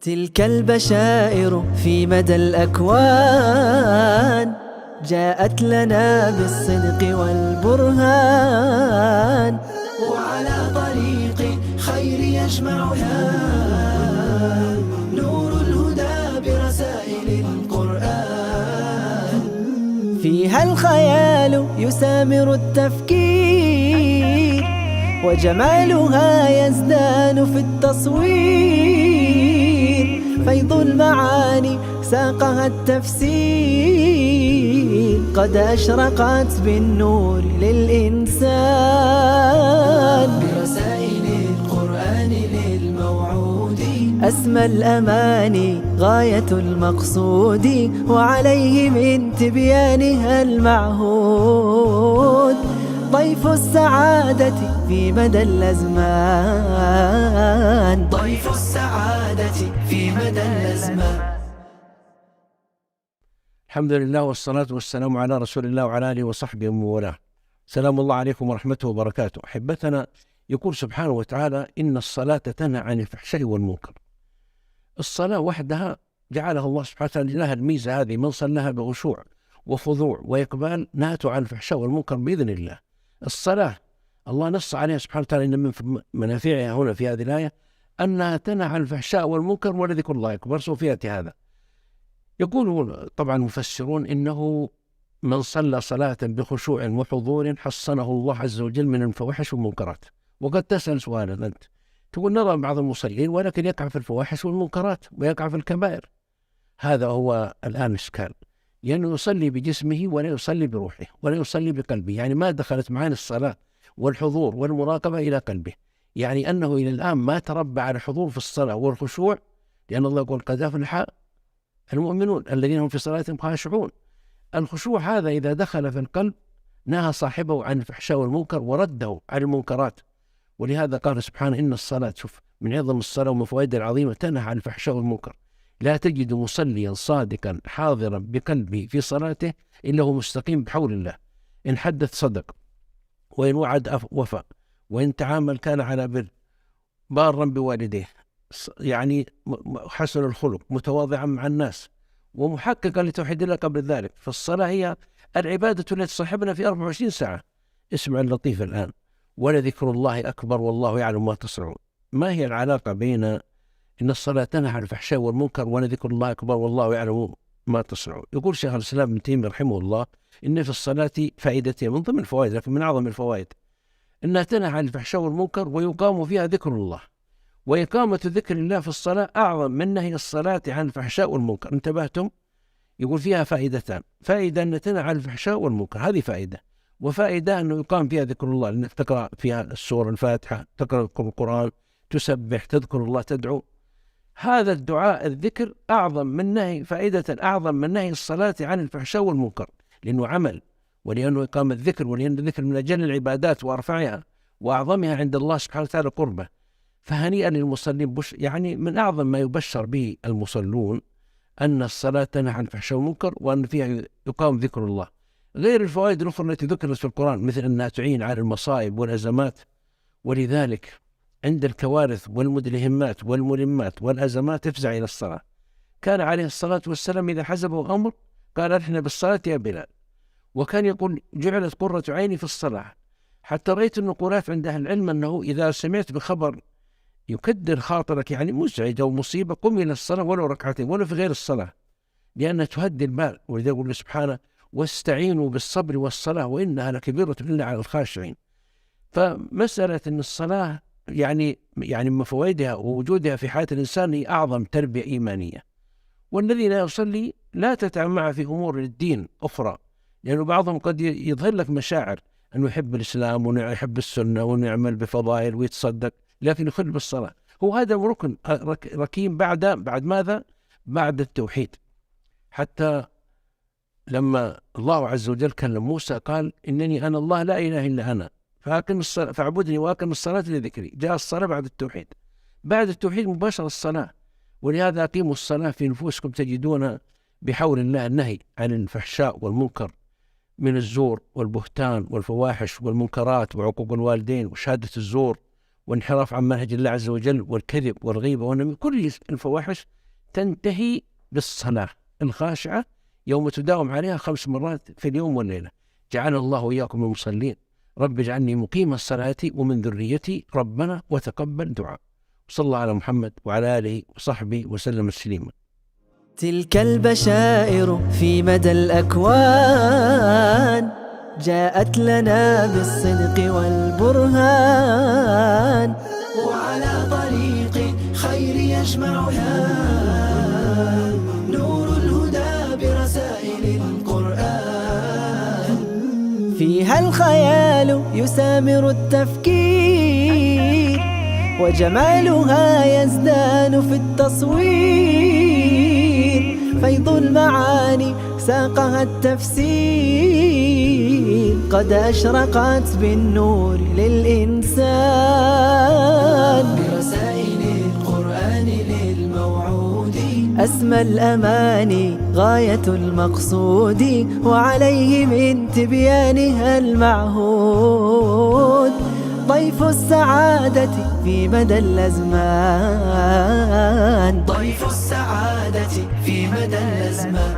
تلك البشائر في مدى الأكوان جاءت لنا بالصدق والبرهان، وعلى طريق خير يجمعنا نور الهدى برسائل القرآن. فيها الخيال يسامر التفكير، وجمالها يزدان في التصوير. فيض المعاني ساقها التفسير، قد أشرقت بالنور للإنسان. برسائل القرآن للموعود أسمى الأماني غاية المقصود، وعليه من تبيانها المعهود ضيف السعادة في مدى الأزمان. ضيف السعادة في مدى الأزمان. الحمد لله والصلاة والسلام على رسول الله وعلى آله وصحبه ومن والاه. سلام الله عليكم ورحمته وبركاته. أحبتنا، يقول سبحانه وتعالى: إن الصلاة تنهى عن الفحشاء والمنكر. الصلاة وحدها جعلها الله سبحانه وتعالى لها الميزة هذه، من صلاها بخشوع وخضوع وإقبال نهته عن الفحشاء والمنكر بإذن الله. الصلاة الله نص عليها سبحانه وتعالى إن من منافعها هنا في هذه الآية أنها تنهى عن الفحشاء والمنكر ولذكر الله أكبر. سوف هذا يقول طبعا المفسرون إنه من صلى صلاة بخشوع وحضور حصنه الله عز وجل من الفواحش والمنكرات. وقد تسأل سؤالا أنت، تقول: نرى بعض المصلين ولكن يقع في الفواحش والمنكرات ويقع في الكبائر. هذا هو الآن إشكال، لأنه يصلي بجسمه ولا يصلي بروحه ولا يصلي بقلبه، يعني ما دخلت معاني الصلاة والحضور والمراقبة إلى قلبه، يعني أنه إلى الآن ما تربى على الحضور في الصلاة والخشوع، لأن الله يقول: قد أفلح المؤمنون الذين هم في صلاتهم خاشعون. الخشوع هذا إذا دخل في القلب نهى صاحبه عن الفحشاء والمنكر ورده عن المنكرات. ولهذا قال سبحانه: إن الصلاة، شوف من عظم الصلاة ومن فوائدها العظيمة، تنهى عن الفحشاء والمنكر. لا تجد مصليا صادقا حاضرا بقلبه في صلاته إلا هو مستقيم بحول الله. إن حدث صدق، وإن وعد وفى، وإن تعامل كان على بر، بارا بوالديه، يعني حسن الخلق، متواضعا مع الناس، ومحققا لتوحيد الله قبل ذلك. فالصلاة هي العبادة التي تصاحبنا في 24 ساعة. اسمع اللطيف الآن: ولذكر الله أكبر والله يعلم ما تصنعون. ما هي العلاقة بين إن الصلاة تنهى عن الفحشاء والمنكر ولذكر الله أكبر والله يعلم ما تصنعون؟ يقول شيخ الإسلام ابن تيمية رحمه الله: إن في الصلاة فائدتين من ضمن الفوائد، لكن من أعظم الفوائد أنها تنهى عن الفحشاء والمنكر ويقام فيها ذكر الله. وإقامة ذكر الله في الصلاة أعظم من نهي الصلاة عن الفحشاء والمنكر. انتبهتم؟ يقول فيها فائدتان: فائدة أن تنهى عن الفحشاء والمنكر، هذه فائدة، وفائدة أنه يقام فيها ذكر الله، لأنك تقرأ فيها السورة الفاتحة، تقرأ القرآن، تسبح، تذكر الله، تدعو. هذا الدعاء الذكر أعظم من نهي، فائدة أعظم من نهي الصلاة عن الفحشاء والمنكر، لأنه عمل، ولأنه إقام الذكر، ولأن الذكر من أجل العبادات وأرفعها وأعظمها عند الله سبحانه وتعالى قربه. فهنيئا للمصلين، يعني من أعظم ما يبشر به المصلون أن الصلاة تنهى عن الفحشاء والمنكر، وأن فيها يقام ذكر الله. غير الفوائد الأخرى التي ذكرت في القرآن، مثل أنها تعين على المصائب والأزمات. ولذلك عند الكوارث والمدلهمات والملمات والأزمات افزع إلى الصلاة. كان عليه الصلاة والسلام إذا حزبه أمر قال: أرحنا بالصلاة يا بلال. وكان يقول: جعلت قرة عيني في الصلاة. حتى رأيت النقولات عند أهل العلم أنه إذا سمعت بخبر يكدر خاطرك، يعني مزعج أو مصيبة، قم إلى الصلاة ولو ركعتين ولو في غير الصلاة، لأنها تهدي البال. ولذلك يقول سبحانه: واستعينوا بالصبر والصلاة وإنها لكبيرة إلا على الخاشعين. فمسألة أن الصلاة يعني من فوائدها ووجودها في حياة الإنسان هي أعظم تربية إيمانية. والذي لا يصلي لا تتعب معه في أمور الدين أخرى، لأنه بعضهم قد يظهر لك مشاعر أنه يحب الإسلام ويحب السنة ويعمل بفضائل ويتصدق، لكن يخل بالصلاة. هو هذا ركن ركين بعد ماذا؟ بعد التوحيد. حتى لما الله عز وجل كلم موسى قال: إنني أنا الله لا إله إلا أنا فاعبدني وأقم الصلاة لذكري. جاء الصلاة بعد التوحيد، بعد التوحيد مباشرة الصلاة. ولهذا أقيموا الصلاة في نفوسكم تجدون بحول الله النهي عن الفحشاء والمنكر من الزور والبهتان والفواحش والمنكرات وعقوق الوالدين وشهادة الزور وانحراف عن منهج الله عز وجل، والكذب والغيبة والنميمة، كل الفواحش تنتهي بالصلاة الخاشعة يوم تداوم عليها 5 مرات في اليوم والليلة. جعل الله وإياكم من المصلين. رب اجعلني مقيم الصلاة ومن ذريتي ربنا وتقبل دعاء. صلى الله على محمد وعلى آله وصحبه وسلم تسليما. تلك البشائر في مدى الأكوان جاءت لنا بالصدق والبرهان، وعلى طريق خير يجمعنا نور الهدى برسائل القرآن. فيها الخيال يسامر التفكير، وجمالها يزدان في التصوير. فيض المعاني ساقها التفسير، قد أشرقت بالنور للإنسان. برسائل القرآن للموعود أسمى الأماني غاية المقصود، وعليه من تبيانها المعهود ضيف السعادة في مدى الأزمان. ضيف السعادة في مدى الأزمان.